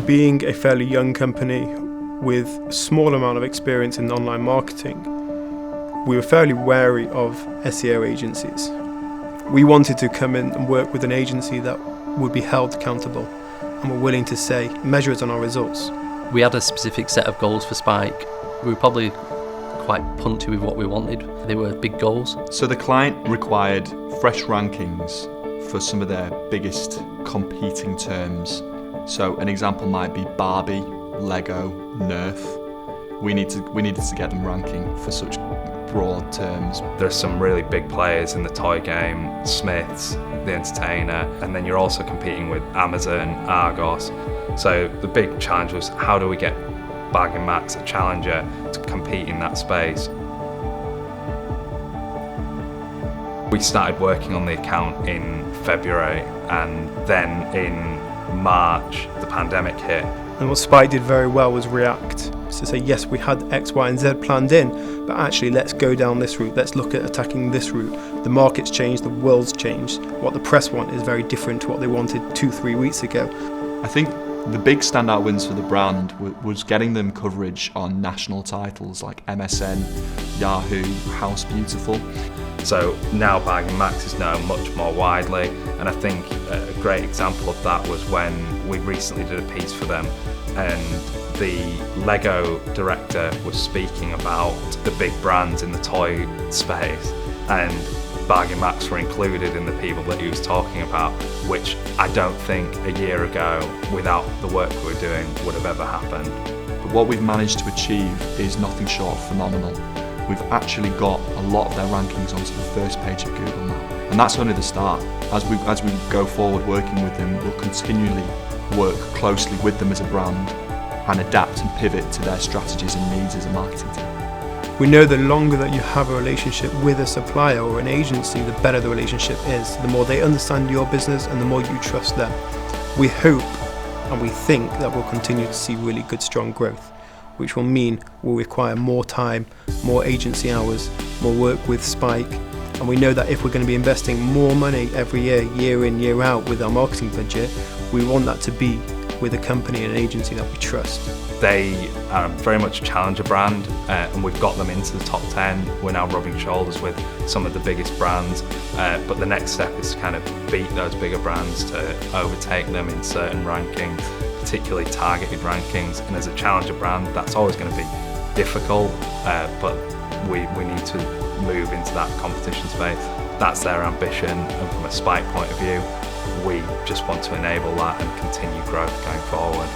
Being a fairly young company with a small amount of experience in online marketing, we were fairly wary of SEO agencies. We wanted to come in and work with an agency that would be held accountable and were willing to say, measure us on our results. We had a specific set of goals for Spike. We were probably quite punchy with what we wanted. They were big goals. So the client required fresh rankings for some of their biggest competing terms. So an example might be Barbie, Lego, Nerf. We needed to get them ranking for such broad terms. There's some really big players in the toy game, Smiths, The Entertainer, and then you're also competing with Amazon, Argos. So the big challenge was, how do we get Bag & Max, a challenger, to compete in that space? We started working on the account in February, and then in March the pandemic hit. And what Spike did very well was react. So say, yes, we had X, Y and Z planned in, but actually let's go down this route, let's look at attacking this route. The market's changed, the world's changed. What the press want is very different to what they wanted 2-3 weeks ago. I think the big standout wins for the brand was getting them coverage on national titles like MSN, Yahoo, House Beautiful. So now Bag & Max is known much more widely, and I think a great example of that was when we recently did a piece for them and the Lego director was speaking about the big brands in the toy space, and Bag & Max were included in the people that he was talking about, which I don't think a year ago, without the work we were doing, would have ever happened. But what we've managed to achieve is nothing short of phenomenal. We've actually got a lot of their rankings onto the first page of Google now. And that's only the start. As we go forward working with them, we'll continually work closely with them as a brand and adapt and pivot to their strategies and needs as a marketing team. We know the longer that you have a relationship with a supplier or an agency, the better the relationship is. The more they understand your business and the more you trust them. We hope and we think that we'll continue to see really good, strong growth, which will mean we'll require more time, more agency hours, more work with Spike. And we know that if we're going to be investing more money every year, year in, year out with our marketing budget, we want that to be with a company and an agency that we trust. They are very much a challenger brand, and we've got them into the top 10. We're now rubbing shoulders with some of the biggest brands, but the next step is to kind of beat those bigger brands, to overtake them in certain rankings, particularly targeted rankings. And as a challenger brand, that's always going to be difficult, but we need to move into that competition space. That's their ambition, and from a Spike point of view, we just want to enable that and continue growth going forward.